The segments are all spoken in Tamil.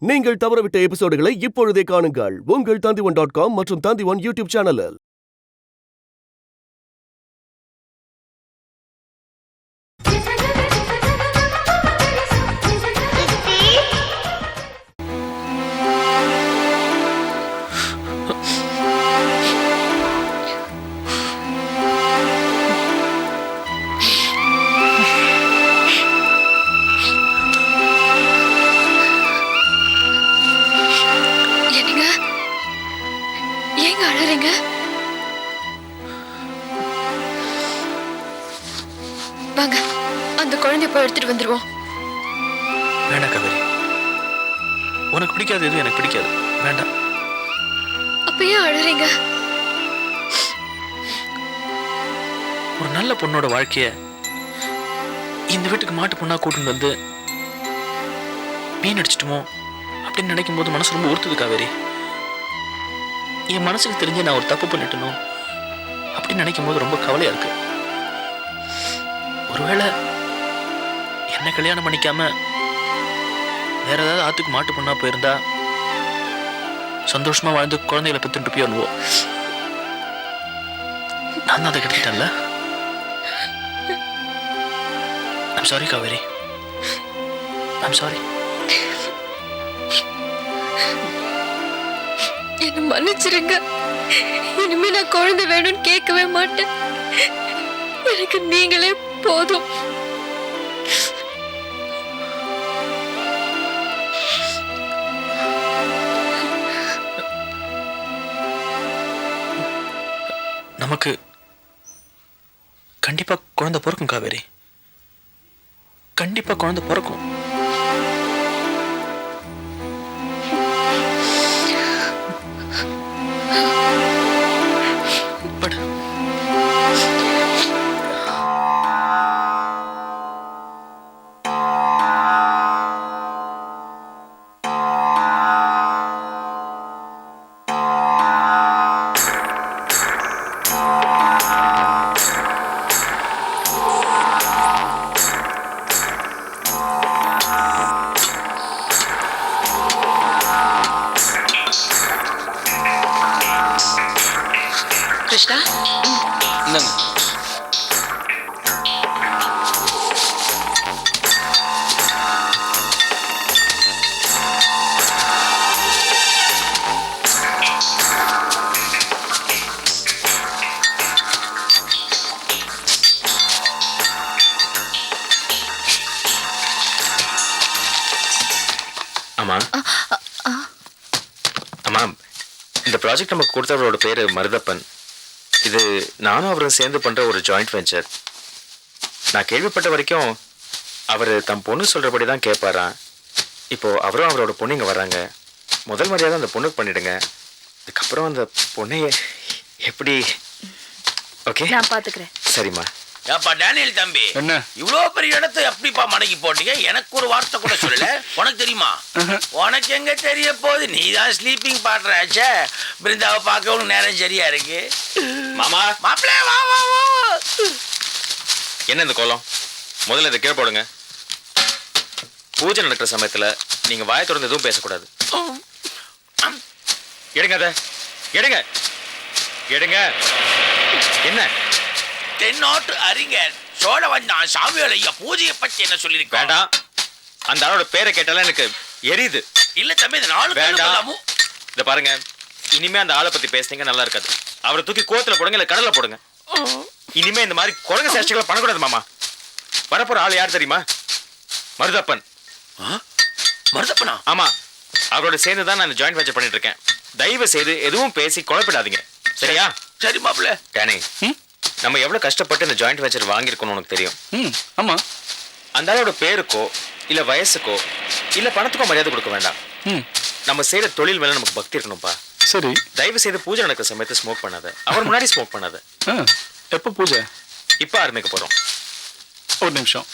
நீங்கள் தவறவிட்ட எபிசோடுகளை இப்பொழுதே காணுங்கள் உங்கள் Tandivan.com மற்றும் Tandivan யூடியூப் சேனலில். வாங்க அந்த குழந்தைய போய் எடுத்துட்டு வந்துருவோம். வேண்டாம் காவேரி, உனக்கு பிடிக்காது எதுவும் எனக்கு பிடிக்காது, வேண்டாம். அப்ப ஏன் அழறீங்க? ஒரு நல்ல பொண்ணோட வாழ்க்கைய இந்த வீட்டுக்கு மாட்டு பொண்ணா கூட்டிட்டு வந்து மீன் அடிச்சிட்டுமோ அப்படின்னு நினைக்கும் போது மனசு ரொம்ப உறுத்துது காவேரி. என் மனசுக்கு தெரிஞ்சு நான் ஒரு தப்பு பண்ணிட்டணும் அப்படின்னு நினைக்கும் போது ரொம்ப கவலையா இருக்கு. ஒருவேளை என்ன கல்யாணம் பண்ணிக்காம வேற ஏதாவது ஆத்துக்கு மாட்டு பொண்ணா போயிருந்தா சந்தோஷமா வாழ்ந்து குழந்தைகளை பெற்றுட்டு போய் வருவோம். நான் தான் அதை கெடுத்துட்டேன்ல. I'm sorry Kaveri, I'm sorry. என்ன மன்னிச்சிருங்க. இனிமே நான் குழந்தை வேணும்னு கேட்கவே மாட்டேன். எனக்கு நீங்களே போதும். நமக்கு கண்டிப்பா குழந்தை பிறக்கும் காவேரி, கண்டிப்பா குழந்தை பிறக்கும். கிருஷ்ணா, இந்தாங்க. ஆமா ஆமா, இந்த ப்ராஜெக்ட் நமக்கு கொடுத்தவரோட பேரு மருதப்பன். இது நானும் அவரும் சேர்ந்து பண்ற ஒரு ஜாயிண்ட் வெஞ்சர். நான் கேள்விப்பட்ட வரைக்கும் அவர் தம் பொண்ணு சொல்றபடி தான் கேட்பாராம். இப்போ அவரும் அவரோட பொண்ணு இங்கே வர்றாங்க. முதல் மரியாதை அந்த பொண்ணுக்கு பண்ணிடுங்க. அதுக்கப்புறம் அந்த பொண்ணைய எப்படி? ஓகே, நான் பாத்துக்கிறேன். சரிம்மா. ஏப்பா டேனியல் தம்பி, என்ன இவ்வளோ பெரிய இடத்தை எப்படிப்பா மடக்கி போட்டீங்க? எனக்கு ஒரு வார்த்தை கூட சொல்லல. உனக்கு தெரியுமா? உனக்கு எங்க தெரிய போகுது? நீ தான் ஸ்லீப்பிங் பாடுறாச்சே. பிருந்தாவை பார்க்க உனக்கு நேரம் சரியா இருக்கு. மாமா, மாப்பிள்ளை வா வா வா. என்ன இந்த கோலம்? முதல்ல இதை கீழே போடுங்க. பூஜை நடக்கிற சமயத்துல நீங்க வாயை தொடர்ந்து எதுவும் பேசக்கூடாது. எடுங்க அதை, எடுங்க எடுங்க. என்ன? தென்னாட்டு அறிஞர் சோழவந்தான் சாமியோட ஐயா பூஜையை பத்தி என்ன சொல்லியிருக்க? வேண்டாம், அந்த ஆளோட பேரை கேட்டாலும் எனக்கு எரியுது. இல்ல தம்பி, இந்த நாலு வேண்டாம். இத பாருங்க, இனிமே அந்த ஆளை பத்தி பேசுனீங்க நல்லா இருக்காது. அவரை தூக்கி கோத்துல போடுங்க, இல்ல கடல்ல போடுங்க. இனிமே இந்த மாதிரி குரங்கு சேஷ்டைகளை பண்ணக்கூடாது மாமா. வரப்போற ஆள் யார் தெரியுமா? மருதப்பன். மருதப்பனா? ஆமா, அவரோட சேர்ந்து தான் நான் ஜாயிண்ட் வெஞ்சர் பண்ணிட்டு இருக்கேன். தயவு செய்து எதுவும் பேசி குழப்பிடாதீங்க, சரியா? சரி மாப்பிள்ளை. டேனி, நம்ம எவ்வளவு கஷ்டப்பட்டு இந்த ஜாயிண்ட் வெஞ்சர் வாங்கியிருக்கோம்னு உனக்கு தெரியும். ஆமா, அந்த ஆளோட பேருக்கோ இல்ல வயசுக்கோ இல்ல பணத்துக்கோ மரியாதை கொடுக்க வேண்டாம். நம்ம செய்யற தொழில் மேல நமக்கு பக்தி இருக்கணும்பா. சரி, தயவு செய்து பூஜை நடக்கிற சமயத்தை ஸ்மோக் பண்ணாத. அவர் முன்னாடி ஸ்மோக் பண்ணாத. எப்போ பூஜை? இப்ப ஆரம்பிக்க போறோம். ஒரு நிமிஷம்.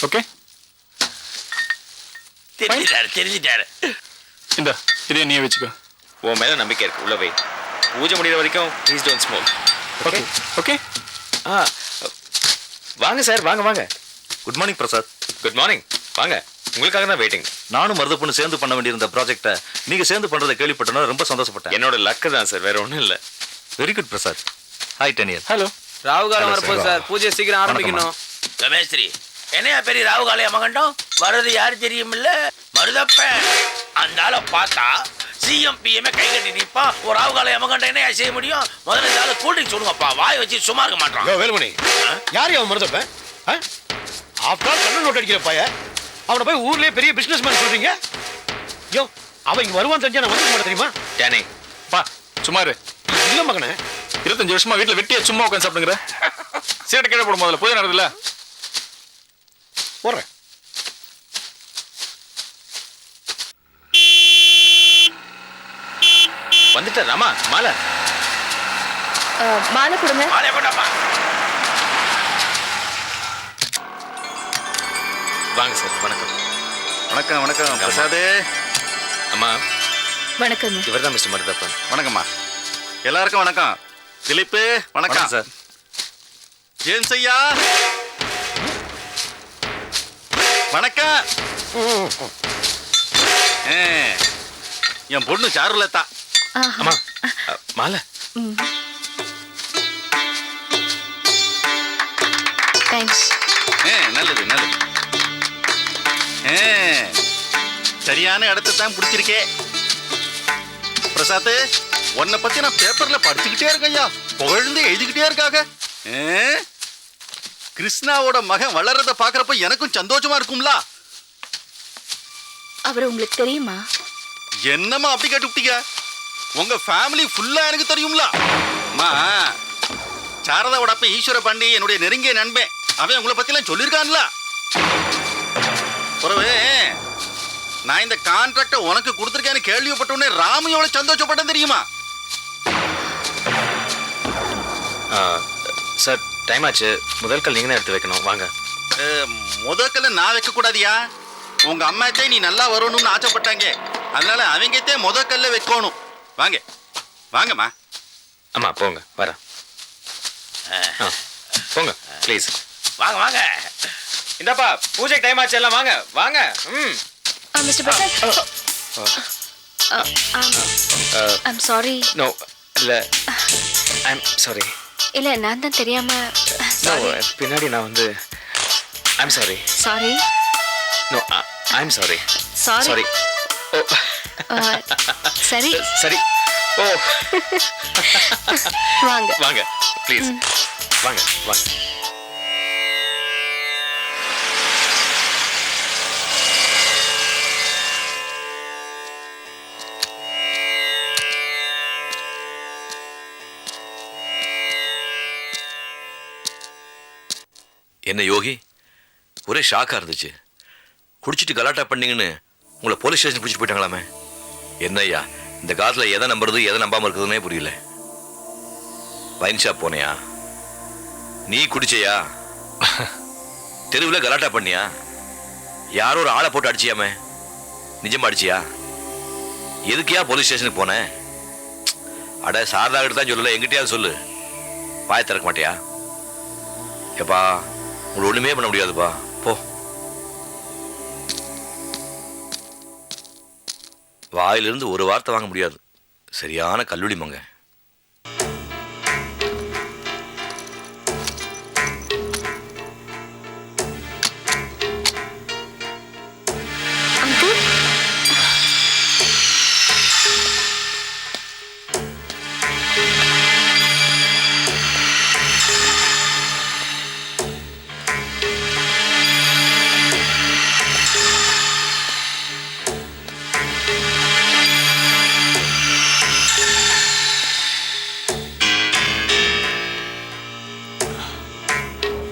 ஓகே, தெரிஞ்சிட்டாரு. இந்த இதே நீயே வச்சுக்கோ. உன் மேல நம்பிக்கை இருக்கு, உள்ளவே. பூஜை முடிகிற வரைக்கும் please don't smoke. Okay okay. வாங்க சார், வாங்க வாங்க. Good morning Prasad. Good morning. வாங்க, உங்களுக்காக தான் வெயிட்டிங். நானும் மருதப்பொண்ணு சேர்ந்து பண்ண வேண்டியிருந்த ப்ராஜெக்டை நீங்க சேர்ந்து பண்றதை கேள்விப்பட்டனா ரொம்ப சந்தோஷப்பட்டேன். என்னோட லக்கு தான் சார், வேற ஒன்றும் இல்லை. Very good Prasad. Hi டெனியர். Hello. Rahu Kalam வரப்போகுது சார், பூஜை சீக்கிரம் ஆரம்பிக்கணும். ரமேஸ்திரி, என்னையா பெரிய ராகுகாலைய மகண்டம் வர்றது யாரு தெரியுமில்ல? மருதப்பன். அந்த ஆளை பார்த்தா சிஎம் பிஎம் கை கட்டி நிப்பா. ஒரு ராகுகாலைய மகண்டம் என்ன செய்ய முடியும்? முதல்ல இந்த ஆளு கூல் ட்ரிங்க் சொல்லுங்கப்பா, வாய் வச்சு சும்மா இருக்க மாட்டான். வேலுமணி, யார் அவன் மருதப்பன்? ஆஃப்டர் ஆல் கண்ணு நோட்டு அடிக்கிற பைய, அவனை போய் ஊர்லயே பெரிய பிசினஸ் மேன் சொல்றீங்க? யோ, அவன் இங்க வருவான் தெரிஞ்சா நான் வந்து மாட்டேன் தெரியுமா? டேனி பா சும்மா இரு. இல்ல மகனே, 25 வருஷமா வீட்டுல வெட்டியா சும்மா உட்காந்து சாப்பிடுங்கிற. சீட்டை கீழே போடும் முதல்ல, போய் நடக்குதுல்ல. போறேன். வந்துட்ட ராமா. மாலை மாலை கொடுங்க. மாலைய கொண்டாப்பா. வாங்க சார். வணக்கம். வணக்கம் வணக்கம் பிரசாதே. அம்மா, வணக்கங்க. இவர் தான் மிஸ்டர் மருதப்பன். வணக்கம்மா. எல்லாருக்கும் வணக்கம். திலீப்பு வணக்கம் சார். ஜேம்ஸ் ஐயா வணக்கம். என் பொண்ணு சாருலதா. அம்மா, மாலை. தேங்க்ஸ். நல்லது நல்லது. சரியான இடத்தை தான் பிடிச்சிருக்கே. பிரசாத், உன்னை பத்தி நான் பேப்பர்ல படிச்சுக்கிட்டே இருக்கேன் ஐயா. புகழ்ந்து எழுதிக்கிட்டே இருக்காங்க. கிருஷ்ணாவோட மகன் வளர்றத பாக்குறப்ப எனக்கும் சந்தோஷமா இருக்கும்ல. அவர் உங்களுக்கு தெரியுமா? என்னம்மா அப்படி கேட்டுவிட்டீங்க? உங்க ஃபேமிலி ஃபுல்லா எனக்கு தெரியும்ல. அம்மா, சாரதாவோட அப்ப ஈஸ்வர பாண்டி என்னுடைய நெருங்கிய நண்பன். அவன் உங்களை பத்தி எல்லாம் சொல்லியிருக்கான்ல. பிறகு நான் இந்த கான்ட்ராக்டை உனக்கு கொடுத்துருக்கேன்னு கேள்விப்பட்ட உடனே ராமு எவ்வளவு சந்தோஷப்பட்டேன் தெரியுமா? சார், டைம் ஆச்சு. முதல் கல் நீங்க தான் எடுத்து வைக்கணும். வாங்க. முதற்கல்ல நான் வைக்க கூடாதியா? உங்க அம்மாத்தே நீ நல்லா வரணும்னு ஆசைப்பட்டாங்க. அதனால அவங்கத்தே முதற்கல்ல வைக்கணும். வாங்க வாங்கம்மா. அம்மா போங்க, வரேன். போங்க ப்ளீஸ். வாங்க வாங்க. இந்தாப்பா, பூஜை டைம் ஆச்சு, எல்லாம் வாங்க வாங்க. Mister Prasad, I'm sorry. No, இல்லை, ஐம் சாரி. இல்ல, நான் தான் தெரியாம. நோ, பின்னாடி நான் வந்து I'm sorry. Sorry. No, I'm sorry. Sorry. Sorry. ஓ, சரி சரி. ஓ, வாங்க வாங்க ப்ளீஸ். வாங்க வாங்க. என்ன யோகி, ஒரே ஷாக்காக இருந்துச்சு. குடிச்சிட்டு கலாட்டா பண்ணீங்கன்னு உங்களை போலீஸ் ஸ்டேஷன் பிடிச்சிட்டு போயிட்டாங்களாமே. என்ன ஐயா, இந்த காலத்தில் எதை நம்புறது எதை நம்பாமல் இருக்குதுன்னே புரியல. வைன் ஷாப் போனியா? நீ குடிச்சையா? தெருவில் கலாட்டா பண்ணியா? யாரோ ஒரு ஆளை போட்டு அடிச்சியாமே, நிஜமா அடிச்சியா? எதுக்கியா போலீஸ் ஸ்டேஷனுக்கு போனேன்? அட, சாரதா கிட்ட தான் சொல்லல, எங்கிட்டயாவது சொல்லு. வாயை திறக்க மாட்டியா? எப்பா, உங்களை ஒண்ணுமே பண்ண முடியாதுப்பா, போ. வாயிலிருந்து ஒரு வார்த்தை வாங்க முடியாது. சரியான கல்லூரி மங்க. அங்கிள்,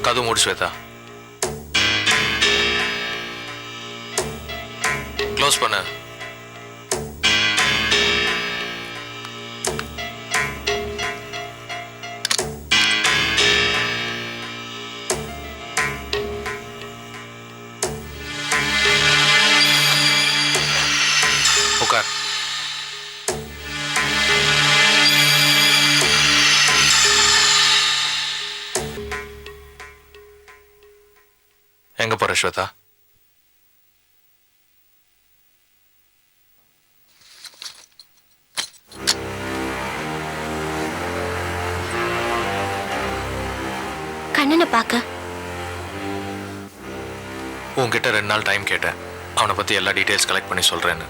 கதவு மூடு ஸ்வேதா. க்ளோஸ் பண்ண. உட்கார். எங்க போற ஸ்வேதா? அண்ணனை பார்க்க? உன்கிட்ட 2 நாள் டைம் கேட்டேன், அவனை பத்தி எல்லா டீடைல்ஸ் கலெக்ட் பண்ணி சொல்றேன்னு.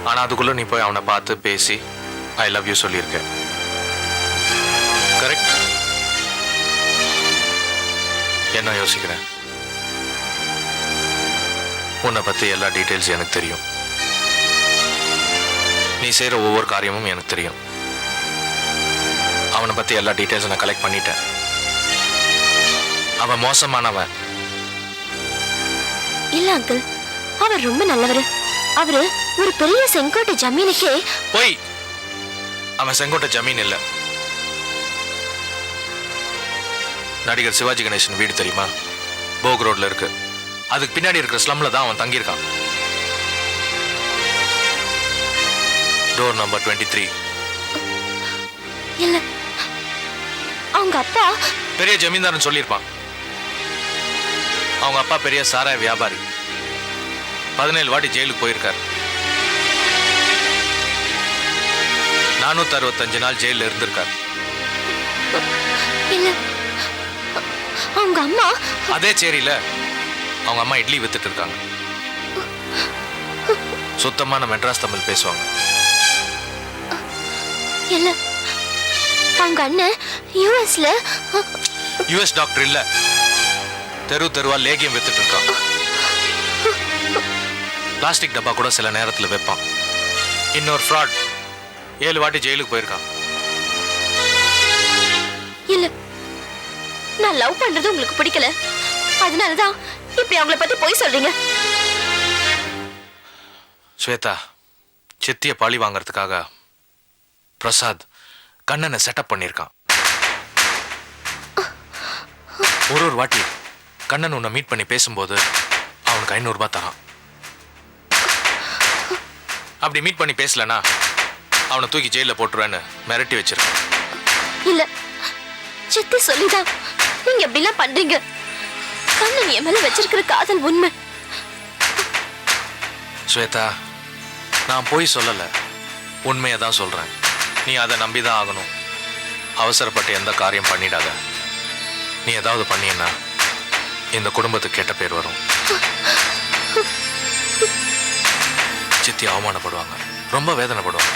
ஆனா அதுக்குள்ள நீ போய் அவனை பார்த்து பேசி ஐ லவ் யூ சொல்லியிருக்க. கரெக்ட்? என்ன யோசிக்கிறேன்? உன்னை பத்தி எல்லா டீடைல்ஸ் எனக்கு தெரியும். நீ செய்யற ஒவ்வொரு காரியமும் எனக்கு தெரியும். அவனை பத்தி எல்லா டீடைல்ஸும் நான் கலெக்ட் பண்ணிட்டேன். அவன் மோசமானவன். இல்ல அங்கிள், அவர் ரொம்ப நல்லவர். அவரு ஒரு பெரிய செங்கோட்டை ஜமீனுக்கே. போய், அவன் செங்கோட்டை ஜமீன் இல்ல. நடிகர் சிவாஜி கணேசன் வீடு தெரியுமா? போக் ரோட்ல இருக்கு. அதுக்கு பின்னாடி இருக்கிற ஸ்லம்ல தான் அவன் தங்கியிருக்கான். Door number 23. இல்ல, அவங்க அப்பா பெரிய ஜமீன்தார்னு சொல்லியிருப்பான். அவங்க அப்பா பெரிய சாராய வியாபாரி. 17 வாட்டி ஜெயிலுக்கு போயிருக்காரு. 465 நாள் ஜெயில இருந்திருக்காரு. இல்ல, அவங்க அம்மா அதே சேரியில அவங்க அம்மா இட்லி வித்துட்டு இருக்காங்க. சுத்தமான மெட்ராஸ் தமிழ் பேசுவாங்க. இல்ல, அவங்க அண்ணன் யுஎஸ்ல யுஎஸ் டாக்டர் இல்ல, தெரு தெருவா லேகியம் வித்துட்டு இருக்கான். பிளாஸ்டிக் டப்பா கூட சில நேரத்துல வைப்பான். இன்னொரு ஃப்ராட் 7 வாட்டி ஜெயிலுக்கு போயிருக்கான். இல்ல, நான் லவ் பண்றது உங்களுக்கு பிடிக்கல, அதனாலதான் இப்படி அவங்கள பத்தி போய் சொல்றீங்க. ஸ்வேதா, சித்திய பழி வாங்கறதுக்காக பிரசாத் கண்ணனை செட்டப் பண்ணியிருக்கான். ஒரு வாட்டி கண்ணன் உன்னை மீட் பண்ணி பேசும்போது அவனுக்கு 500 ரூபாய் தரான். அப்படி மீட் பண்ணி பேசலனா அவனை தூக்கி ஜெயில போட்டுருவேன்னு மிரட்டி வச்சிருக்கான். இல்ல, சித்தி சொல்லிதான் நீங்க எப்படிலாம் பண்றீங்க. கண்ணன் என் மேல வச்சிருக்கிற காதல் உண்மை. ஸ்வேதா, நான் போய் சொல்லல, உண்மையை தான் சொல்றேன். நீ அதை நம்பிதான் ஆகணும். அவசரப்பட்டு எந்த காரியம் பண்ணிடாத. நீ ஏதாவது பண்ணினா இந்த குடும்பத்துக்கு கெட்ட பேர் வரும். சித்தி அவமானப்படுவாங்க, ரொம்ப வேதனைப்படுவாங்க.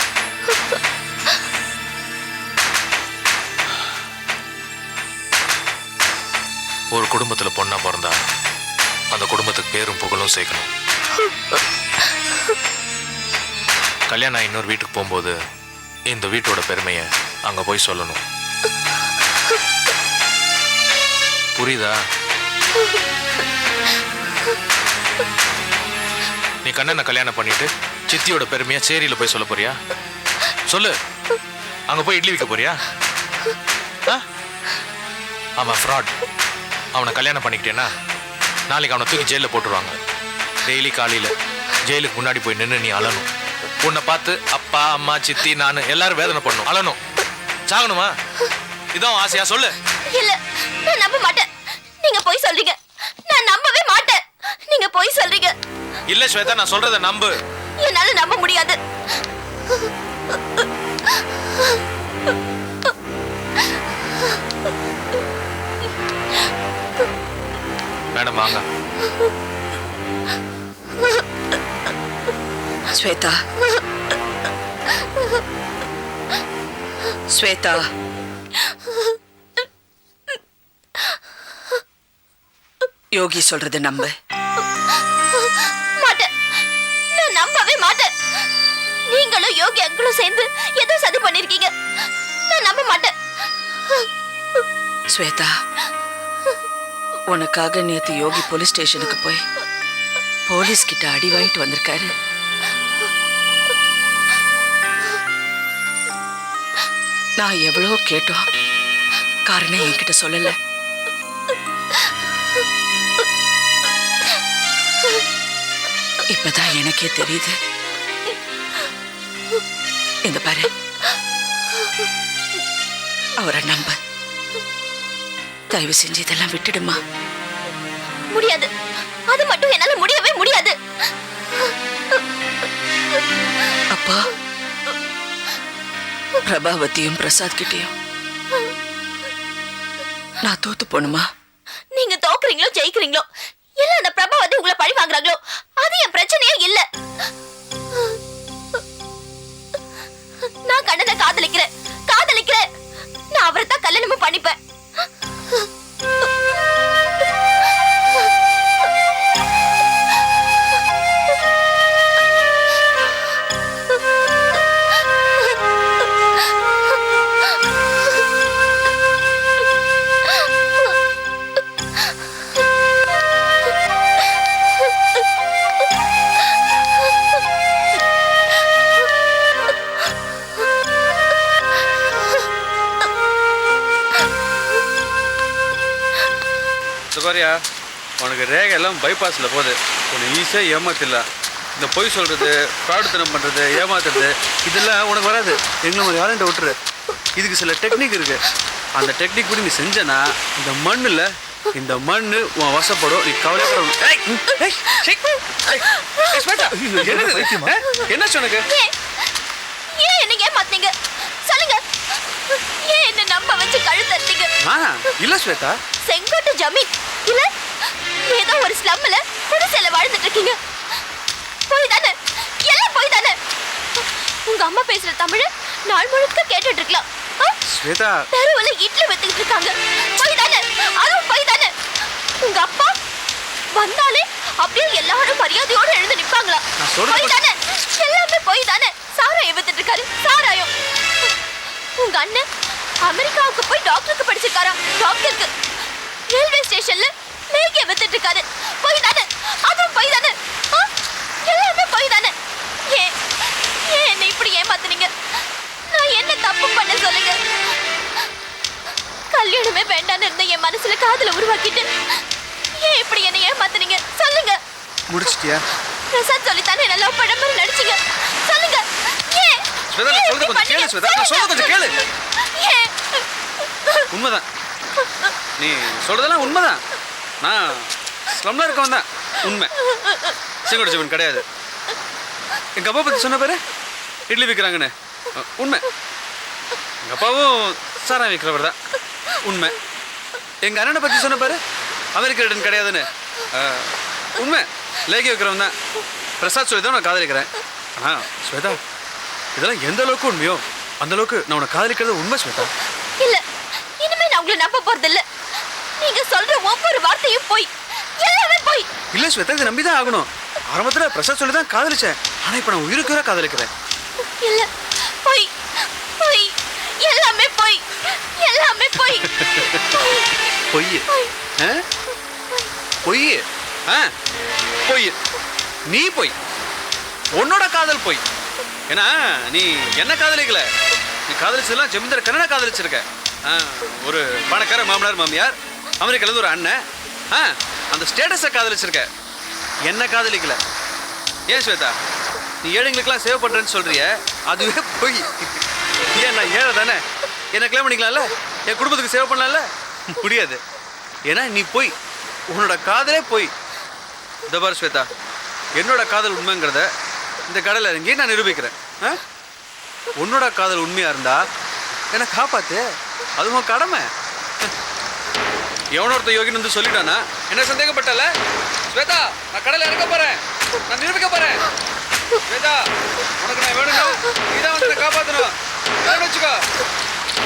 ஒரு குடும்பத்துல பொண்ணா பிறந்தா அந்த குடும்பத்துக்கு பேரும் புகழும் சேர்க்கணும். கல்யாணம் இன்னொரு வீட்டுக்கு போகும்போது இந்த வீட்டோட பெருமையை அங்க போய் சொல்லணும். புரியுதா? நீ கண்ணனை கல்யாணம் பண்ணிட்டு சித்தியோட பெருமையா சேரியில போய் சொல்ல போறியா? சொல்லு. அங்க போய் இட்லி விற்க போறியா? அவன் ஃப்ராட். அவனை கல்யாணம் பண்ணிக்கிட்டேன்னா நாளைக்கு அவனை தூக்கி ஜெயிலில் போட்டுருவாங்க. டெய்லி காலையில ஜெயிலுக்கு முன்னாடி போய் நின்று நீ அழணும். உன்னை பார்த்து அப்பா அம்மா சித்தி நான் எல்லாரும் வேதனை பண்ணணும், அழணும். சாகணுமா? இதான் ஆசையா? சொல்லு. இல்ல, நான் நம்ப மாட்டேன். நீங்க போய் சொல்றீங்க. நான் நம்பவே மாட்டேன். நீங்க போய் சொல்றீங்க. இல்ல ஸ்வேதா, நான் சொல்றத நம்பு. என்னால நம்ப முடியாது. மேடம் வாங்க. ஸ்வேதா, ஸ்வேதா, யோகி சொல்றது நம்பு. மாட்டேன். நான் நம்பவே மாட்டேன். நீங்களும் யோகி அங்கிளும் சேர்ந்து ஏதோ சதி பண்ணிருக்கீங்க. நான் நம்ப மாட்டேன். ஸ்வேதா, உனக்காக நேத்து யோகி போலீஸ் ஸ்டேஷனுக்கு போய் போலீஸ் கிட்ட அடி வாங்கிட்டு வந்திருக்காரு. நான் எவ்வளவோ கேட்டோம், காரணம் என்கிட்ட சொல்லல. இப்பதான் எனக்கே தெரியுது. இந்த பாரு, அவரை நம்ப. தயவு செஞ்சு இதெல்லாம் விட்டுடுமா. முடியாது. அது மட்டும் என்னால முடியவே முடியாது. அப்பா, பிரபாவதியும் பிரசாத் கிட்டையும் நான் தோத்து போணுமா? நீங்க தோக்குறீங்களோ ஜெயிக்கிறீங்களோ இல்ல அந்த பிரபாவதி உங்களை பழி வாங்குறாங்களோ அது என் பிரச்சனையே இல்ல. நான் கண்ணனை காதலிக்கிறேன். நான் அவரை தான் கல்யாணமும் பண்ணிப்பேன். பாரியா, உனக்கு ரேகை எல்லாம் பைபாஸில் போகுது. உனக்கு ஈஸியாக ஏமாத்திடலாம். இந்த பொய் சொல்கிறது, ஃப்ராடுத்தனம் பண்ணுறது, ஏமாத்துறது இதெல்லாம் உனக்கு வராது. எங்களை மாதிரி ஆளுண்ட விட்டுரு. இதுக்கு சில டெக்னிக் இருக்குது. அந்த டெக்னிக் படி நீ செஞ்சனா இந்த மண்ணு உன் வசப்படும். நீ கவலைப்படணும். என்ன சொன்னக்கு? ஏன் என்ன ஏமாத்தீங்க சொல்லுங்க? ஏன் என்ன நம்ப வச்சு கழுத்தீங்க? இல்ல ஸ்வேதா, செங்கோட்டை ஜமீன் இல்ல ஏதோ ஒரு ஸ்லம்ல குடிசையில வாழ்ந்துட்டு இருக்கீங்க. போய் தானே, எல்லாம் போய் தானே. உங்க அம்மா பேசுற தமிழ் நாள் முழுக்க கேட்டுட்டு இருக்கலாம். ஸ்வேதா, தெருவுல இட்லி வித்துக்கிட்டு இருக்காங்க. போய் தானே, அதுவும் போய் தானே. உங்க அப்பா வந்தாலே அப்படியே எல்லாரும் மரியாதையோட எழுந்து நிப்பாங்களா? போய் தானே, எல்லாமே போய் தானே. சாராயம் வித்துட்டு இருக்காரு, சாராயம். உங்க அண்ணன் அமெரிக்காவுக்கு போய் டாக்டருக்கு படிச்சிருக்காரா, டாக்டருக்கு. ரயில்வே ஸ்டேஷன்ல மேகிய வித்துட்டு இருக்காரு. போய் தானே, அதுவும் போய் தானே. எல்லாமே போய் தானே. ஏன் என்ன இப்படி ஏமாத்துனீங்க? நான் என்ன தப்பு பண்ண சொல்லுங்க? கல்யாணமே வேண்டான்னு இருந்த என் மனசுல காதல உருவாக்கிட்டு ஏன் இப்படி என்ன ஏமாத்துனீங்க சொல்லுங்க? முடிச்சிட்டியா? பிரசாத் சொல்லித்தானே என்ன லவ் பண்ண மாதிரி நடிச்சீங்க. சொல்லுங்க ஏன்? ஸ்வேதா, நான் சொல்றது கொஞ்சம் கேளு ஸ்வேதா. நான் சொல்றது கொஞ்சம் கேளு. ஏன்? உண்மைதான், நீ சொல்றதெல்லாம் உண்மைதான். நான் ஸ்லம்ல இருக்கவன் தான். உண்மை. செங்கோட்டை ஜமீன் கிடையாது. எங்க அப்பா பத்தி சொன்ன பேரு இட்லி விற்கிறாங்கன்னு. உண்மை. எங்க அப்பாவும் சாரா விற்கிறவர் தான். உண்மை. எங்க அண்ணனை பத்தி சொன்ன பாரு அமெரிக்க ரிட்டன் கிடையாதுன்னு. உண்மை. லேகி வைக்கிறவன் தான். பிரசாத் சொல்லி தான் நான் காதலிக்கிறேன். ஆனா ஸ்வேதா, இதெல்லாம் எந்த அளவுக்கு உண்மையோ அந்த அளவுக்கு நான் உன்னை காதலிக்கிறது உண்மை ஸ்வேதா. இல்ல, இனிமே நான் உங்களை நம்ப போறது இல்ல. நீங்க சொல்ற ஒவ்வொரு வார்த்தையும் போய், எல்லாமே போய். இல்ல ஸ்வேதா, இதை நம்பிதான் ஆகணும். ஆரம்பத்துல பிரசாத் சொல்லி தான் காதலிச்சேன். ஆனா இப்ப நான் உயிருக்கு காதலிக்கிறேன். இல்ல, போய் போய், எல்லாமே போய், எல்லாமே போய். பொய். பொய். பொய். நீ பொய். உன்னோட காதல் பொய். ஏன்னா நீ என்ன காதலிக்கல. நீ காதலிச்சதெல்லாம் ஜமீன்தார் கண்ணனை காதலிச்சிருக்க. ஒரு பணக்கார மாமனார் மாமியார், அமெரிக்கால ஒரு அண்ணன், அந்த ஸ்டேட்டஸை காதலிச்சிருக்க. என்ன காதலிக்கல. ஏன் ஸ்வேதா, நீ ஏழைங்களுக்கெல்லாம் சேவ் பண்றேன்னு சொல்றிய, அதுவே பொய். ஏன் நான் ஏழை தானே, என்ன கிளைம் பண்ணிக்கலாம்ல, என் குடும்பத்துக்கு சேவ் பண்ணலாம்ல? முடியாது. ஏன்னா நீ பொய். உன்னோட காதலே பொய். இந்த பாரு ஸ்வேதா, என்னோட காதல் உண்மைங்கிறத இந்த கடையில் இறங்கி நான் நிரூபிக்கிறேன். உன்னோட காதல் உண்மையா இருந்தா என்னை காப்பாத்து. அதுவும் கடமை. எவனொருத்த யோகின்னு வந்து சொல்லிட்டானா என்ன சந்தேகப்பட்டல? ஸ்வேதா, நான் கடையில் இறங்க போறேன். நான் நிரூபிக்க போறேன். ஸ்வேதா, உனக்கு நான் வேணும்னா நீதான் வந்து காப்பாற்றணும். வச்சுக்கோ.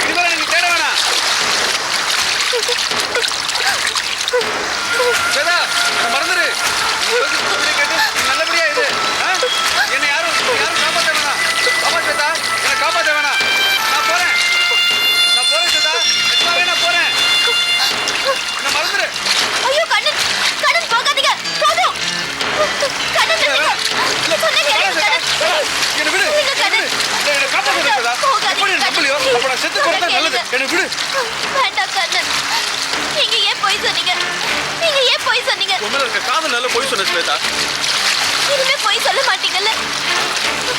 இதுவரை நீங்க தேட வேணாம். ஸ்வேதா, நான் மறந்துரு. கேட்டு நல்லபடியா இது. என்னை யாரும் காப்பாற்ற வேணாம். ஆமா ஸ்வேதா, என்னை காப்பாற்ற வேணாம். நான் போறேன் ஸ்வேதா. நிஜமாவே நான் போறேன். என்ன மறந்துரு. ஐயோ கண்ணன், கண்ணன் போகாதீங்க. போதும் கண்ணன், என்ன விடு. என்ன காப்பாற்ற ஸ்வேதா. எப்படி நம்பலையோ அப்ப நான் செத்து போறதா நல்லது. என்ன விடு. வேண்டாம் கண்ணன். நீங்க ஏன் போய் சொன்னீங்க? நீங்க ஏன் போய் சொன்னீங்க? உண்மையில இருக்க காதல் நல்ல போய் சொன்ன ஸ்வேதா. இனிமே போய் சொல்ல மாட்டீங்கல்ல?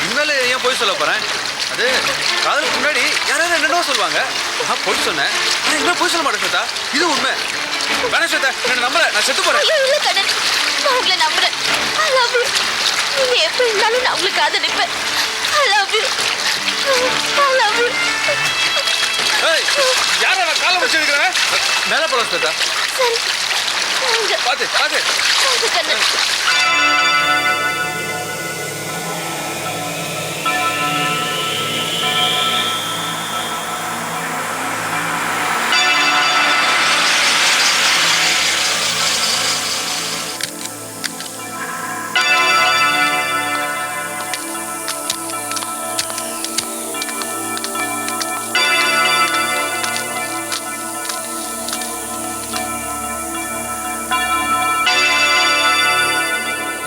இனிமேல ஏன் போய் சொல்ல போறேன்? அது காதலுக்கு முன்னாடி யாராவது என்னென்னோ சொல்லுவாங்க. நான் போய் சொன்னேன். ஆனா இனிமேல் போய் சொல்ல மாட்டேன் ஸ்வேதா. இது உண்மை. வேணாம் ஸ்வேதா, என்ன நம்பல. நான் செத்து போறேன். ஐயோ இல்ல கண்ணன், நான் உங்களை நம்புறேன். I love you. நீங்க எப்படி இருந்தாலும் நான் உங்களுக்கு காதலிப்பேன். I love you. I love you. யாரா காலை வச்சு எடுக்கிறேன் மேல போலாம் ஸ்வேதா பாத்து பாத்து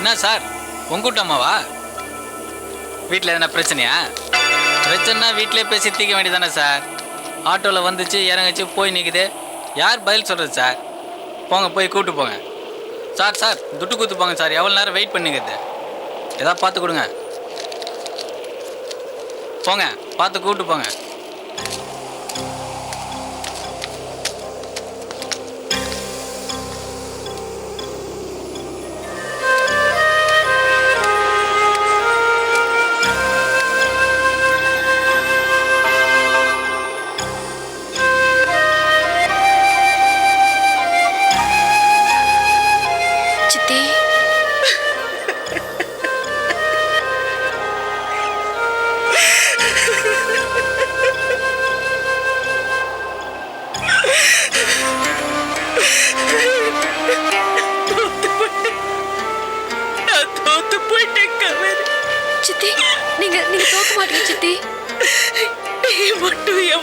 என்ன சார் உங்கூட்டம்மாவா வீட்டில் எதனா பிரச்சனையா? பிரச்சனைனா வீட்டிலே பேசி தீர்க்க வேண்டியதானே சார். ஆட்டோவில் வந்துச்சு இறங்கிச்சு போய் நிற்குது, யார் பதில் சொல்கிறது சார்? போங்க போய் கூப்பிட்டு போங்க சார். சார் துட்டு கொடுத்து போங்க சார், எவ்வளோ நேரம் வெயிட் பண்ணிக்கிறது? ஏதாவது பார்த்து கொடுங்க. போங்க பார்த்து கூப்பிட்டு போங்க.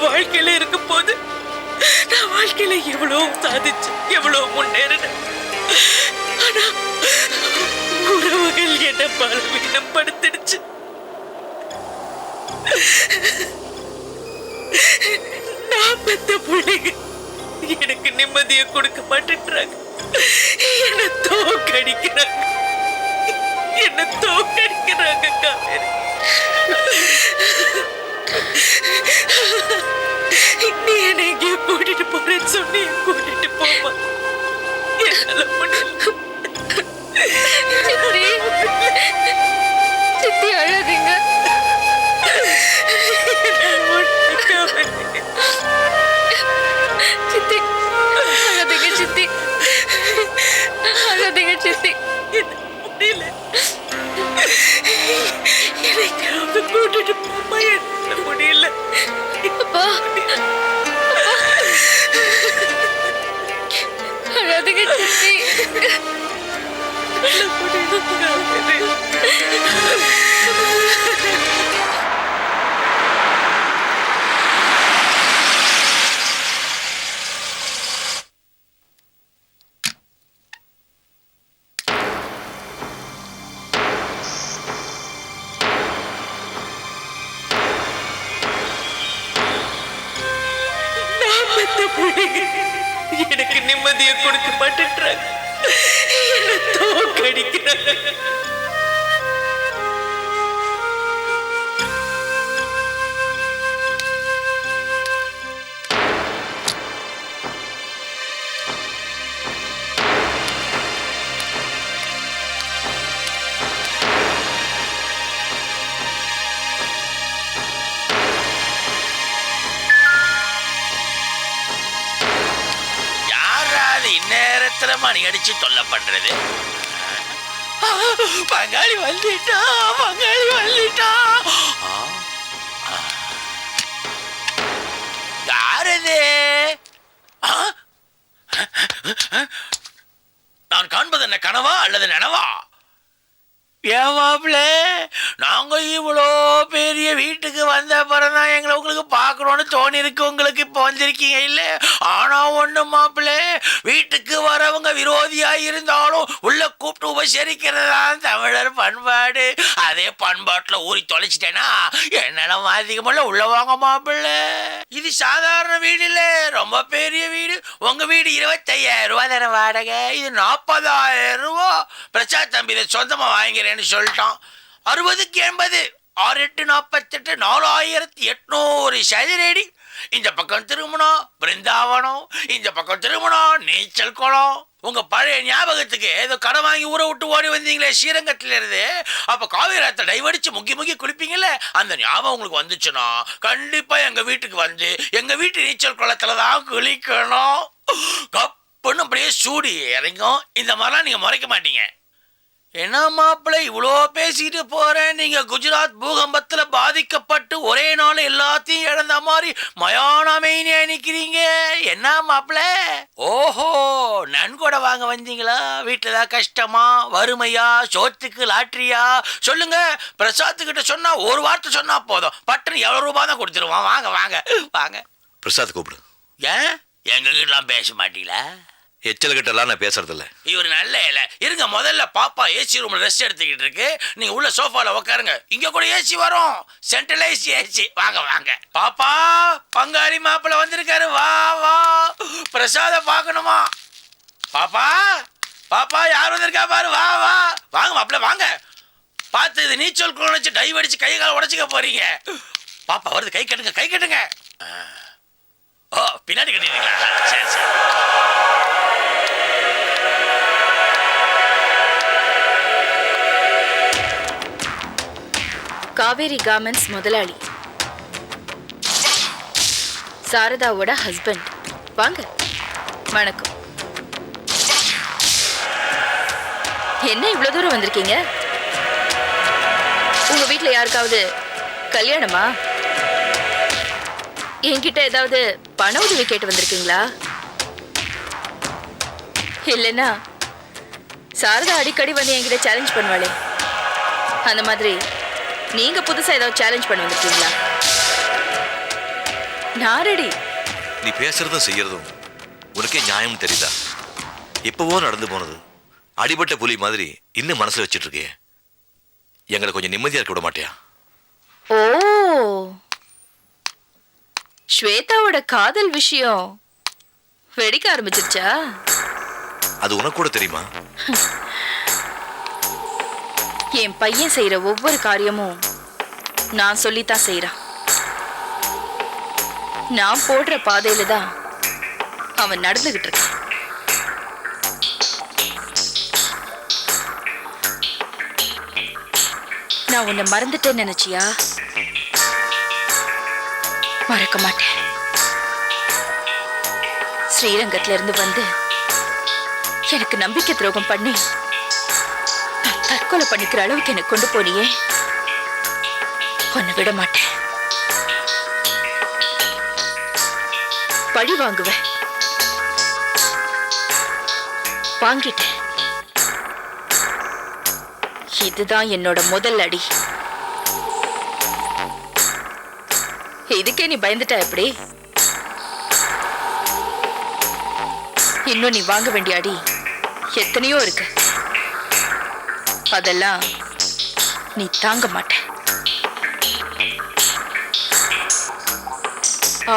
வாழ்க்கையில இருக்கும் போது நான் வாழ்க்கையில எவ்வளவு சாதிச்சு எவ்வளவு முன்னேறினேன். ஆனா உறவுகள் என்ன பலவீனம் படுத்திடுச்சு. நான் பெத்த பிள்ளைங்க எனக்கு நிம்மதியை கொடுக்க மாட்டேன்றாங்க. என்ன தோக்கடிக்கிறாங்க காவேரி. நீ என்ன எங்கேயோ கூட்டிட்டு போறேன்னு சொன்னி கூட்டிட்டு போமா. என்னால முடியல. சித்தி அழாதீங்க. சித்தி அழாதீங்க. சித்தி அழாதீங்க. சித்தி முடியல. எனக்கு கூட்டிட்டு போமா. என்னால முடியல. அப்பா அழாதீங்க. சித்தி எனக்கு நிம்மதியை கொடுக்க மாட்டேன்றாங்க. என்ன தோக்கடிக்கிறாங்க. இந்நேரத்துல மணி அடிச்சு தொல்லை பண்றது. பங்காளி வந்துட்டா. யாரது? நான் காண்பது என்ன கனவா அல்லது நனவா? ஏமாப்ல நாங்க இவ்வளோ பெரிய வீட்டுக்கு வந்த பிறந்தான் எங்களை உங்களுக்கு பார்க்கணும்னு தோணி இருக்கு. உங்களுக்கு இப்போ வந்திருக்கீங்க இல்லை? ஆனா ஒண்ணு மாப்பிள்ள, வீட்டுக்கு வரவங்க விரோதியா இருந்தாலும் உள்ள கூப்பிட்டு உபசரிக்கிறதுதான் தமிழர் பண்பாடு. அதே பண்பாட்டுல ஊறி தொலைச்சிட்டேன்னா என்னால மாத்திக்க முடியல. உள்ள வாங்க மாப்பிள்ள. இது சாதாரண வீடு இல்ல, ரொம்ப பெரிய வீடு. உங்க வீடு 25,000 ரூபாய் தானே வாடகை. இது 40,000 ரூபா. பிரசாத் தம்பி இதை சொந்தமா வாங்கிறேன்னு சொல்லிட்டான். 60க்கு 80 6 8 48 4800 சதுரடி. இந்த பக்கம் திரும்பினா பிருந்தாவனம், இந்த பக்கம் திரும்பினா நீச்சல் குளம். உங்க பழைய ஞாபகத்துக்கு ஏதோ கடன் வாங்கி ஊரை விட்டு ஓடி வந்தீங்களே ஸ்ரீரங்கத்துல இருந்து, அப்ப காவேரத்தை டைவடிச்சு முக்கி முக்கி குளிப்பீங்கல்ல, அந்த ஞாபகம் உங்களுக்கு வந்துச்சுன்னா கண்டிப்பா எங்க வீட்டுக்கு வந்து எங்க வீட்டு நீச்சல் குளத்துலதான் குளிக்கணும். கப்புன்னு அப்படியே சூடி இறங்கும். இந்த மாதிரிலாம் நீங்க முறைக்க மாட்டீங்க. என்ன மாப்பிள்ளை இவ்வளோ பேசிட்டு போறேன், நீங்க குஜராத் பூகம்பத்துல பாதிக்கப்பட்டு ஒரே நாள் எல்லாத்தையும் இழந்த மாதிரி மயானமே நினைக்கிறீங்க. என்ன மாப்பிள்ளை? ஓஹோ, நன்கொடை வாங்க வந்தீங்களா? வீட்டுல தான் கஷ்டமா, வறுமையா, சோத்துக்கு லாட்டரியா? சொல்லுங்க. பிரசாத்துக்கிட்ட சொன்னா ஒரு வார்த்தை சொன்னா போதும், பட்டுன்னு எவ்வளவு ரூபாய் தான் கொடுத்துருவான். வாங்க வாங்க வாங்க. பிரசாத் கூப்பிடு. ஏன் எங்க கிட்டலாம் பேச மாட்டீங்களா? எச்சல் கிட்டலாம் நான் பேசுறது இல்ல. இவர் நல்ல இல்ல. இருங்க, முதல்ல பாப்பா ஏசி ரூம்ல ரெஸ்ட் எடுத்துக்கிட்டு இருக்கு, நீங்க உள்ள சோஃபால உட்காருங்க. இங்க கூட ஏசி வரும், சென்ட்ரலைஸ் ஏசி. வாங்க வாங்க. பாப்பா, பங்காளி மாப்பிள்ள வந்திருக்காரு, வா வா. பிரசாத பார்க்கணுமா? பாப்பா பாப்பா, யார் வந்திருக்கா பாரு, வா வா. வாங்க மாப்பிள்ள வாங்க. பார்த்து இது நீச்சல் குளம் வச்சு டைவ் அடிச்சு கை கால உடச்சிக்க போறீங்க. பாப்பா வருது, கை கட்டுங்க கை கட்டுங்க. ஓ, பின்னாடி கட்டிட்டீங்களா? சரி சரி. காவேரி கார்மெண்ட்ஸ் முதலாளி, சாரதாவோட ஹஸ்பண்ட். வாங்க. வணக்கம். என்ன இவ்வளவு தூரம் வந்திருக்கீங்க? உங்க வீட்டுல யாருக்காவது கல்யாணமா? என்கிட்ட ஏதாவது பண உதவி கேட்டு வந்திருக்கீங்களா? இல்லைன்னா சாரதா அடிக்கடி வந்து என்கிட்ட சேலஞ்ச் பண்ணுவாளே, அந்த மாதிரி நீங்க புதுசா ஏதாவது சேலஞ்ச் பண்ண வந்திருக்கீங்களா? நான் ரெடி. நீ பேசுறதும் செய்யறதும் உனக்கே நியாயம் தெரியுதா? இப்பவோ நடந்து போனது அடிபட்ட புலி மாதிரி இன்னும் மனசுல வச்சிட்டு இருக்கே. எங்களை கொஞ்சம் நிம்மதியா இருக்க விட மாட்டியா? ஓ, ஸ்வேதாவோட காதல் விஷயம் வெடிக்க ஆரம்பிச்சிருச்சா? அது உனக்கு கூட தெரியுமா? என் பையன் செய்யற ஒவ்வொரு காரியமும் நான் சொல்லித்தான் செய்யறான். நான் போடுற பாதையில தான் அவன் நடந்துகிட்டு இருக்கான். நான் உன்னை மறந்துட்டேன்னு நினைச்சியா? மறக்க மாட்டேன். ஸ்ரீரங்கத்துல இருந்து வந்து எனக்கு நம்பிக்கை துரோகம் பண்ணி நான் தற்கொலை பண்ணிக்கிற அளவுக்கு எனக்கு கொண்டு போனியே, உன்னை விட மாட்டேன். பழி வாங்குவேன். வாங்கிட்டேன். இதுதான் என்னோட முதல் அடி. இதுக்கே நீ பயந்துட்டா எப்படி? இன்னும் நீ வாங்க வேண்டிய அடி எத்தனையோ இருக்கு. அதெல்லாம் நீ தாங்க மாட்ட.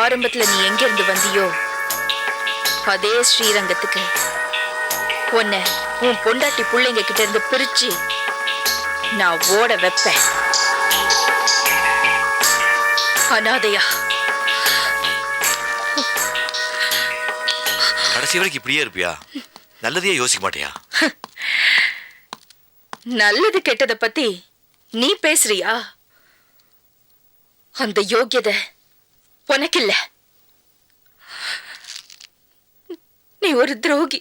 ஆரம்பத்துல நீ எங்க இருந்து வந்தியோ அதே ஸ்ரீரங்கத்துக்கு உன்னை உன் பொண்டாட்டி பிள்ளைங்க கிட்ட இருந்து பிரிச்சு நான் ஓட வைப்பேன். அனாதையா. கடைசி வரைக்கும் இப்படியே இருப்பியா? நல்லதையே யோசிக்க மாட்டியா? நல்லது கெட்டதை பத்தி நீ பேசுறியா? அந்த யோகியதை உனக்கு இல்ல. நீ ஒரு துரோகி,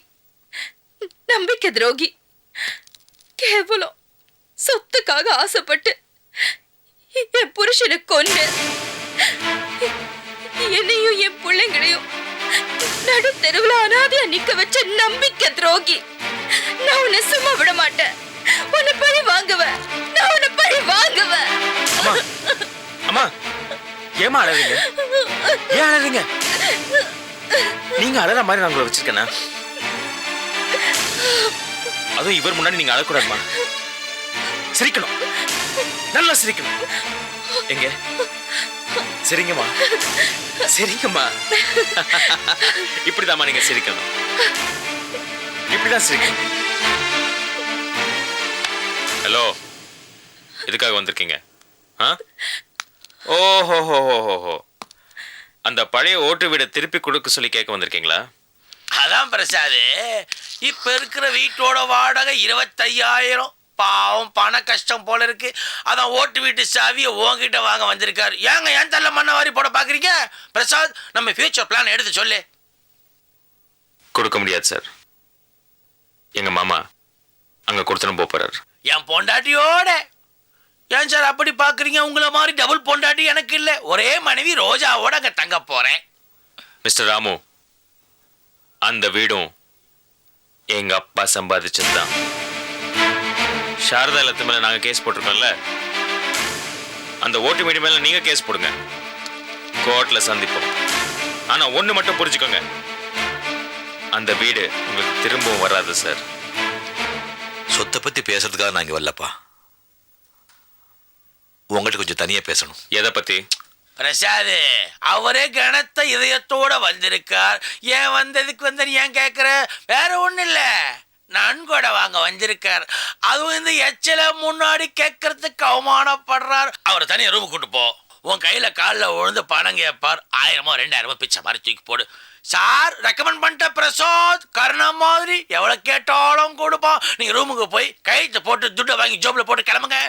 நம்பிக்கை துரோகி. கேவலம் சொத்துக்காக ஆசைப்பட்டு என் புருஷனை கொன்னு என்னையும் என் பிள்ளைங்களையும் நடு தெருவுல அனாதையா நிக்க வச்ச நம்பிக்கை துரோகி. நான் உன்னை சும்மா விட மாட்டேன். உன்னை பழி வாங்குவேன். நான் உன்னை பழி வாங்குவேன். அம்மா, ஏமா அழறீங்க? ஏன் அழறீங்க? நீங்க அழற மாதிரி நான் உங்களை வச்சிருக்கேனா? அதுவும் இவர் முன்னாடி நீங்க அழக்கூடாதுமா. சிரிக்கணும், நல்லா சிரிக்கணும். எங்க சரிங்கம்மா, சரிங்கம்மா. இப்படிதாம்மா நீங்க சிரிக்கணும். இப்படிதான் சிரிக்கணும். ஹலோ, எதுக்காக வந்திருக்கீங்க? ஓஹோ, அந்த பழைய ஓட்டு வீடை திருப்பி கொடுக்க சொல்லி கேட்க வந்திருக்கீங்களா? அதான் பிரசாத், இப்ப இருக்கிற வீட்டோட வாடகை 25,000. பாவம் பண கஷ்டம் போல இருக்கு. அதான் ஓட்டு வீட்டு சாவியை உங்ககிட்ட வாங்க வந்திருக்காரு. ஏங்க ஏன் தள்ள மண்ண வாரி போட பாக்குறீங்க? பிரசாத், நம்ம ஃபியூச்சர் பிளான் எடுத்து சொல்லு. கொடுக்க முடியாது சார். எங்க மாமா அங்க கொடுத்துட்டு போறாரு. என் பொண்டாட்டியோட. ஏன் சார் அப்படி பாக்குறீங்க? உங்களை மாதிரி டபுள் பொண்டாட்டி எனக்கு இல்ல. ஒரே மனைவி ரோஜாவோட அங்க தங்க போறேன். மிஸ்டர் ராமு, அந்த வீடும் எங்க அப்பா சம்பாதிச்சதுதான். சாரதா இல்லத்து மேல நாங்க கேஸ் போட்டிருக்கோம்ல, அந்த ஓட்டு மீடி மேல நீங்க கேஸ் போடுங்க. கோர்ட்ல சந்திப்போம். ஆனா ஒண்ணு மட்டும் புரிஞ்சுக்கோங்க, அந்த வீடு உங்களுக்கு திரும்பவும் வராது சார். சொத்தை பத்தி பேசுறதுக்காக நான் இங்க வரலப்பா. உங்கள்கிட்ட கொஞ்சம் தனியா பேசணும். எதை பத்தி? பிரசாத், அவரே கனத்த இதயத்தோட வந்திருக்கார். ஏன் வந்ததுக்கு வந்து ஏன் கேட்குற? வேற ஒன்றும் இல்லை, நன்கொடை வாங்க வந்திருக்கார். அதுவும் இந்த எச்சல முன்னாடி கேட்கறதுக்கு அவமானப்படுறார். அவரை தனியாக ரூமுக்கு கூட்டு போ. உன் கையில காலில் விழுந்து பணம் கேட்பார். 1000 2000 பிச்சை மாதிரி தூக்கி போடு. சார் ரெக்கமெண்ட் பண்ணிட்ட பிரசாத், கருணா மாதிரி எவ்வளவு கேட்டாலும் கொடுப்பான். நீங்க ரூமுக்கு போய் கையெழுத்து போட்டு துட்டை வாங்கி ஜோப்ல போட்டு கிளம்புங்க.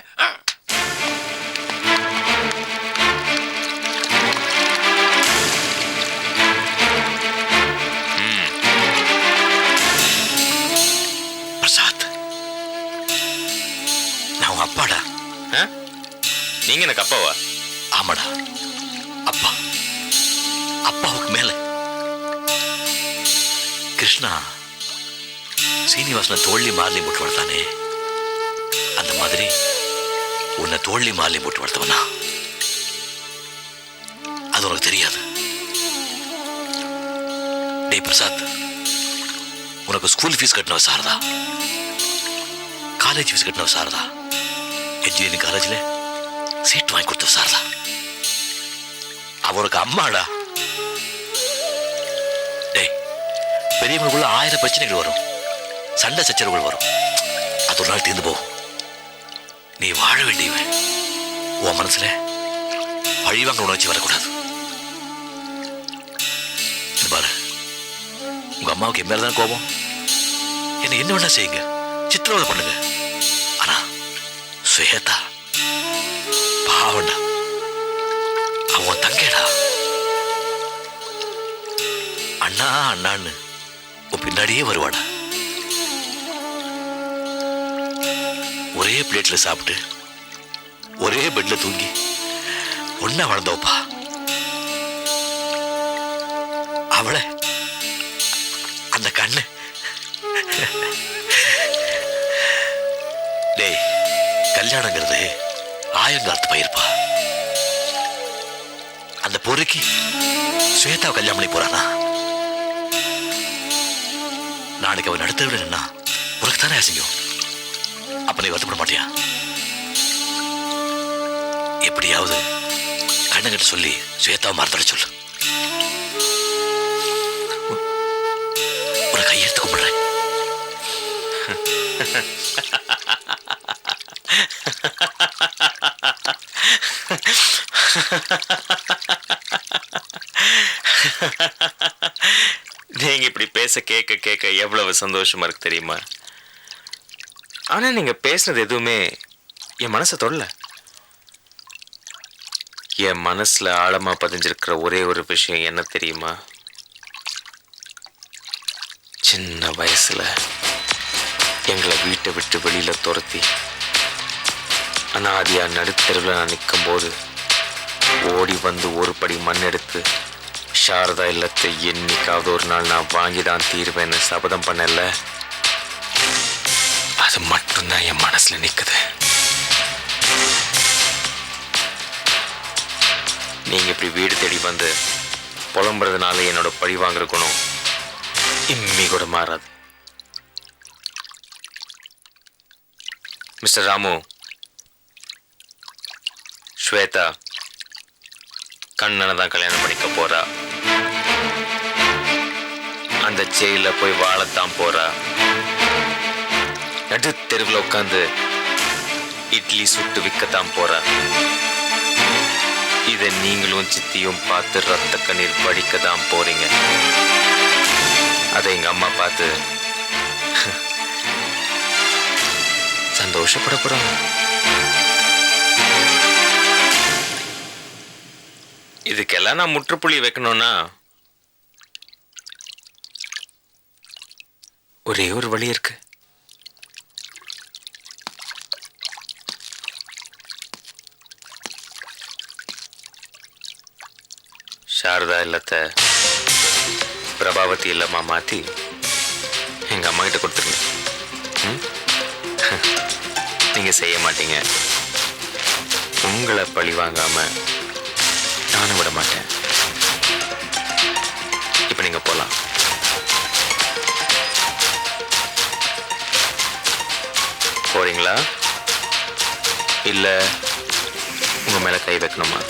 பிரசாத், நான் உங்க அப்பாடா. நீங்க எனக்கு அப்பாவா? ஆமாடா, அப்பா. அப்பாவுக்கு மேல கிருஷ்ணா சீனிவாசனை தோல்வி மாறலி போட்டு வளர்த்தானே, அந்த மாதிரி உன்னை தோல்வி மாறலி போட்டு வளர்த்தவனா? அது உனக்கு தெரியாது. டேய் பிரசாத், உனக்கு ஸ்கூல் ஃபீஸ் கட்டினவ சாரதா, காலேஜ் ஃபீஸ் கட்டினவ சாரதா, என்ஜினியரிங் காலேஜ்ல சீட் வாங்கி கொடுத்தவ சாரதா. அவனுக்கு அம்மாடா. டேய், பெரியவங்களுக்குள்ள 1000 பிரச்சனைகள் வரும், சண்டை சச்சரவுகள் வரும். அது ஒரு நாள் தீர்ந்து போகும். நீ வாழ வேண்டியவன். உன் மனசுல பழிவாங்க உணர்ச்சி வரக்கூடாது. பாரு, உங்க அம்மாவுக்கு என் மேலதான் கோபம். என்ன என்ன வேணா செய்யுங்க, சித்திரவதை பண்ணுங்க. ஆனா சுவேதா பாவண்டா, அவன் தங்கேடா. அண்ணா அண்ணான்னு உன் பின்னாடியே வருவாடா. ஒரே பிளேட்ல சாப்பிட்டு ஒரே பெட்ல தூங்கி ஒன்னா வளர்ந்தோப்பா. அவளை அந்த கண்ணு. டேய், கல்யாணங்கிறது ஆயங்காலத்து பயிர்ப்பா. அந்த பொறுக்கி ஸ்வேதாவை கல்யாணம் பண்ணி போறானா? நாளைக்கு அவன் நடத்த விட நின்னா உனக்கு தானே அசிங்கம். அப்ப நீ வருத்தப்பட மாட்டியா? எப்படியாவது கண்ணங்கிட்ட சொல்லி ஸ்வேதாவை மறந்துட சொல்லு. உன கையெடுத்து கும்பிடுறேன். நீங்க இப்படி பேச கேட்க கேட்க எவ்வளவு சந்தோஷமா இருக்கு தெரியுமா? ஆனா நீங்க பேசுனது எதுவுமே என் மனசை தொடல. என் மனசுல ஆழமா பதிஞ்சிருக்கிற ஒரே ஒரு விஷயம் என்ன தெரியுமா? சின்ன வயசுல எங்களை வீட்டை விட்டு வெளியில துரத்தி அனாதியா நடுத்தெருவில் நான் நிற்கும் போது ஓடி வந்து ஒரு படி மண் எடுத்து சாரதா இல்லத்தை என்னைக்காவது ஒரு நாள் நான் வாங்கிதான் தீர்வேன்னு சபதம் பண்ணல. அது மட்டும்தான் என் மனசுல நிக்குது. நீங்க இப்படி வீடு தேடி வந்து புலம்புறதுனால என்னோட பழி வாங்குற குணம் இம்மி கூட மாறாது. மிஸ்டர் ராமு, ஸ்வேதா கண்ணனை தான் கல்யாணம் பண்ணிக்க போறா. அந்த ஜெயில போய் வாழத்தான் போறா. நடு தெருவில் உட்காந்து இட்லி சுட்டு விற்கத்தான் போறா. இதை நீங்களும் சித்தியும் பார்த்து ரத்த கண்ணீர் வடிக்கத்தான் போறீங்க. அதை எங்க அம்மா பார்த்து சந்தோஷப்பட போறாங்க. இதுக்கெல்லாம் நான் முற்றுப்புள்ளி வைக்கணும்னா ஒரே ஒரு வழி இருக்கு. சாரதா இல்லத்தை பிரபாவதி இல்லமா மாத்தி எங்க அம்மா கிட்ட கொடுத்துருங்க. நீங்க செய்ய மாட்டீங்க. உங்களை பழி வாங்காம நானும் விட மாட்டேன். இப்ப நீங்க போலாம். போறீங்களா இல்ல உங்க மேல கை வைக்கணுமா?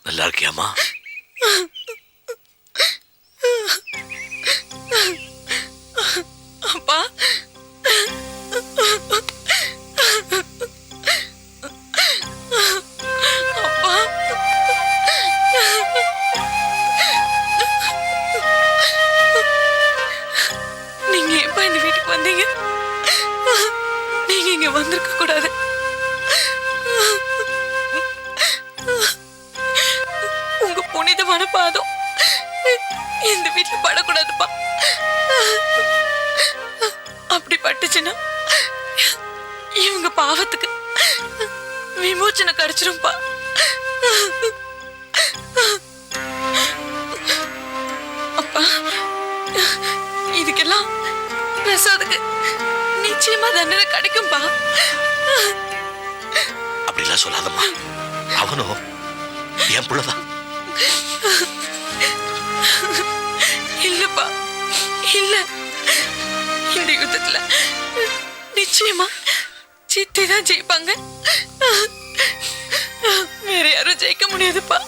நல்லா இருக்கியாமா? அப்பா அப்பா நீங்க எப்ப இந்த வீட்டுக்கு வந்தீங்க? நீங்க இங்க வந்திருக்க கூடாது. உங்க புனிதமான பாதம் இந்த வீட்டுல படக்கூடாதுப்பா. அப்படி பட்டுச்சுன்னா இவங்க பாவத்துக்கு விமோச்சனை கிடைச்சிரும்பா. அப்பா இதுக்கெல்லாம் பிரசாதுக்கு நிச்சயமா தண்டனை கிடைக்கும்பா. அப்படிலாம் சொல்லாதம்மா. அவனும் என் புள்ளதான். இல்லப்பா இல்ல, இந்த யுத்தத்துல நிச்சயமா சித்தி தான் ஜெயிப்பாங்க. வேற யாரும் ஜெயிக்க முடியாதுப்பா.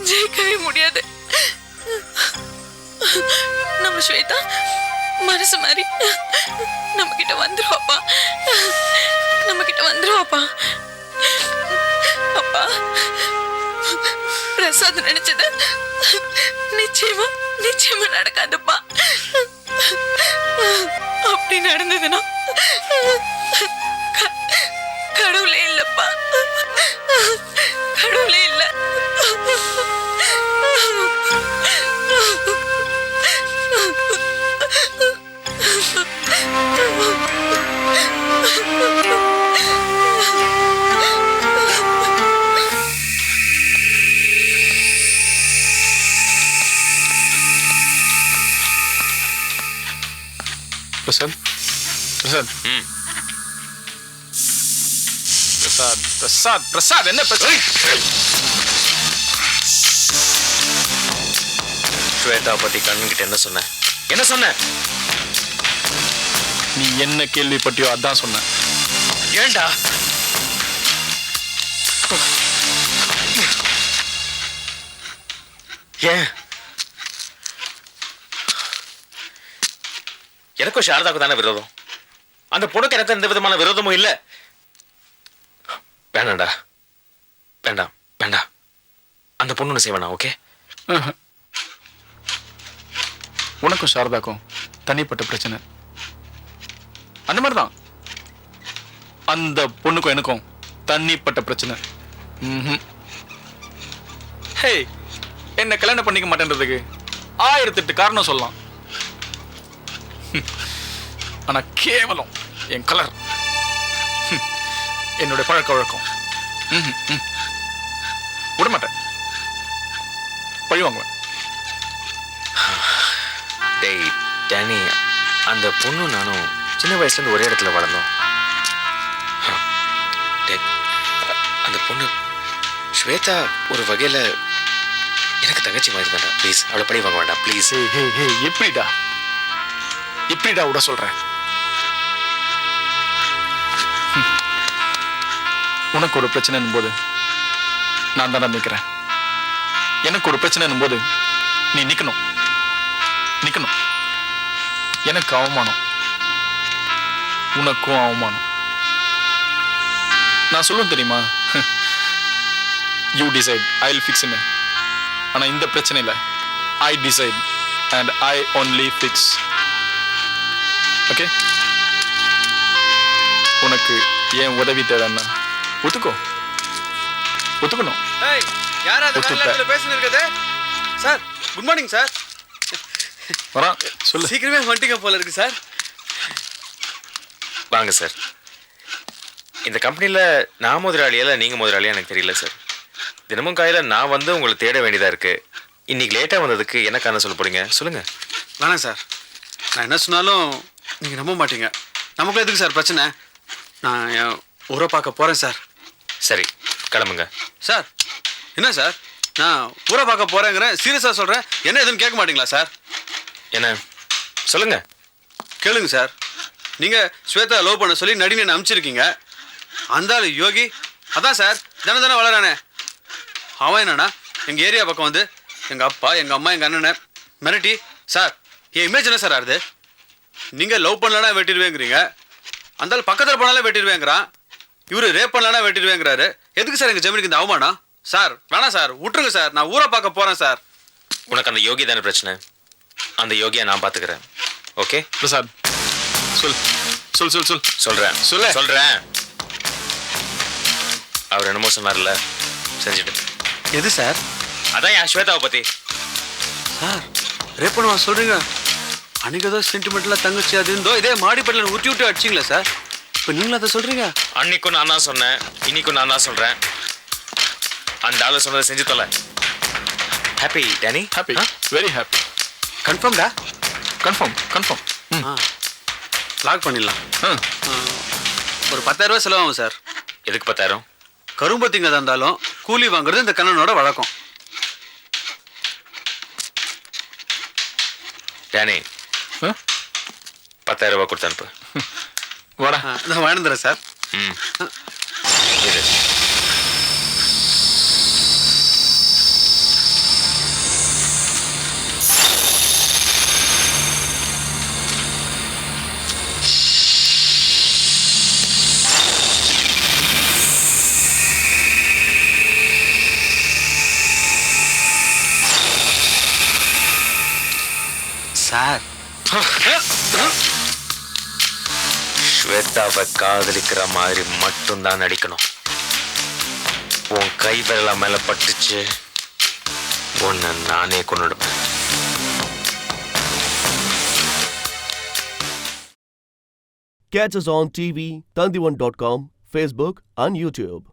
ஜெயிக்கவே முடியாது. நம்ம ஸ்வேதா மனசு மாதிரி நம்ம கிட்ட வந்துருவாப்பா. நம்ம கிட்ட வந்துருவாப்பா. அப்பா பிரசாத் நினைச்சது நிச்சயமா நிச்சயமா நடக்காதுப்பா. அப்படி நடந்ததுன்னா கடவுளே இல்லப்பா. கடவுளே இல்ல. பிரசாத் பிரசாத் பிரசாத் பிரசாத் பிரசாத் என்ன பிரச்சனை? ஸ்வேதா பத்தி கண்ணுகிட்ட என்ன சொன்ன? என்ன சொன்ன? நீ என்ன கேள்விப்பட்டியோ அதான் சொன்ன. ஏண்டா ஏன் எனக்கும் சாரதாவுக்கு தானே விரோதம். அந்த பொண்ணுக்கு எனக்கு எந்த விதமான விரோதமும் இல்ல. வேண்டாம்டா, வேண்டாம் வேண்டாம். அந்த பொண்ணு செய்ய வேணாம். ஓகே, உனக்கும் சாரதாக்கும் தனிப்பட்ட பிரச்சனை அந்த மாதிரிதான். அந்த பொண்ணுக்கும் எனக்கும் தனிப்பட்ட பிரச்சனை. ஹே, என்ன கல்யாணம் பண்ணிக்க மாட்டேன்றதுக்கு 1008 காரணம் சொல்லலாம். ஆனா கேவலம் என் கலர், என்னுடைய பழக்க வழக்கம் விடமாட்டேன். பழி வாங்குவேன். டேய் டேனி, அந்த பொண்ணு நானும் சின்ன வயசுல இருந்து ஒரே இடத்துல வளர்ந்தோம். டேய், அந்த பொண்ணு ஸ்வேதா ஒரு வகையில எனக்கு தங்கச்சி மாதிரி தான்டா. ப்ளீஸ் அவளை பழி வாங்க வேண்டாம் ப்ளீஸ். எப்படிடா எப்படிடா விட சொல்றேன்? உனக்கு ஒரு பிரச்சனைன்னும் போது நான் தானே நிற்கிறேன். எனக்கு ஒரு பிரச்சனைன்னும் போது நீ நிற்கணும். எனக்கு அவமானம், உனக்கும் அவமானம். நான் சொல்லுவேன் தெரியுமா, you decide, I will fix. ஆனா இந்த பிரச்சனை இல்லை, ஐ decide and I only fix. Okay, உனக்கு ஏன் உதவி தேவைன்னா ஒத்துக்கணும். ஏய், யாரா அந்த வேலையில பேசிட்டு இருக்கதே? Sir, good morning sir. வரா, சொல்லு. சீக்கிரமே வந்துட்டீங்க போல இருக்கு சார். வாங்க சார். இந்த கம்பெனியில் நான் முதலாளியா இல்லை நீங்கள் முதலாளியா எனக்கு தெரியல சார். தினமும் காலையில் நான் வந்து உங்களை தேட வேண்டியதாக இருக்குது. இன்னைக்கு லேட்டாக வந்ததுக்கு என்ன காரணம் சொல்ல போறீங்க? சொல்லுங்கள். வேணாம் சார், நான் என்ன சொன்னாலும் நீங்கள் நம்ப மாட்டீங்க. நமக்கு எதுக்கு சார் பிரச்சனை? நான் என் ஊரை பார்க்க போகிறேன் சார். சரி, கிளம்புங்க. சார், என்ன சார், நான் ஊரை பார்க்க போகிறேங்கிறேன், சீரியஸாக சொல்கிறேன். என்ன எதுன்னு கேட்க மாட்டீங்களா சார்? என்ன சொல்லுங்கள். கேளுங்க சார். நீங்கள் ஸ்வேதா லவ் பண்ண சொல்லி நடினை அனுப்பிச்சிருக்கீங்க. அந்த ஆள் யோகி அதான் சார் தானே வளரானே. அவன் என்னன்னா எங்கள் ஏரியா பக்கம் வந்து எங்கள் அப்பா, எங்கள் அம்மா, எங்கள் அண்ணனை மிரட்டி, சார் என் இமேஜ் என்ன சார் ஆகுது? நீங்கள் லவ் பண்ணலன்னா வெட்டிடுவேங்கிறீங்க, அந்த ஆள் பக்கத்தில் போனாலே வெட்டிடுவேங்கிறான், இவர் ரேப் பண்ணலன்னா வெட்டிடுவேங்கிறாரு. எதுக்கு சார் எங்கள் ஜமீனுக்கு இந்த அவமானம்? சார் வேணாம் சார், விட்டுருங்க சார், நான் ஊரை பார்க்க போகிறேன் சார். உனக்கு அந்த யோகி தானே பிரச்சனை? அந்த யோகியை நான் பார்த்துக்கிறேன். ஓகே பிரசாத், சொல்றேன். அவர் என்னமோ சொன்னார்ல, செஞ்சுட்டு. எது சார்? அதான் என் ஸ்வேதாவை பத்தி. சார் ரேப் பண்ணுவா சொல்றீங்க? அன்னைக்கு ஏதோ சென்டிமெண்ட்லாம் தங்கச்சி அது இருந்தோ இதே மாடிப்பட்டில் ஊற்றி விட்டு அடிச்சிங்களா சார்? இப்போ நீங்களும் அதை சொல்றீங்க? அன்னைக்கும் நான் தான் சொன்னேன், இன்னைக்கும் நான் தான் சொல்றேன். அந்த ஆளு சொன்னதை செஞ்சு தொலை. Happy Danny? Happy, very happy. கன்ஃபார்ம்டா? கன்ஃபார்ம். லாக் பண்ணிடலாம். ஒரு 10,000 ரூபாய் செலவாகும் சார். எதுக்கு 10,000? கரும்பத்திங்க தான் இருந்தாலும் கூலி வாங்குறது இந்த கண்ணனோட வழக்கம். டேனி, 10,000 ரூபாய் கொடுத்து அனுப்பு. வாடா, நான் வாழ்ந்துறேன் சார். இது சார், ஸ்வேதாவை காதலிக்கிற மாதிரி மட்டும்தான் நடிக்கணும். உன் கை விரல மேல பட்டுச்சு, உன்னை நானே கொன்னுடுவேன். Catch us on TV, Tandivan.com, Facebook and YouTube.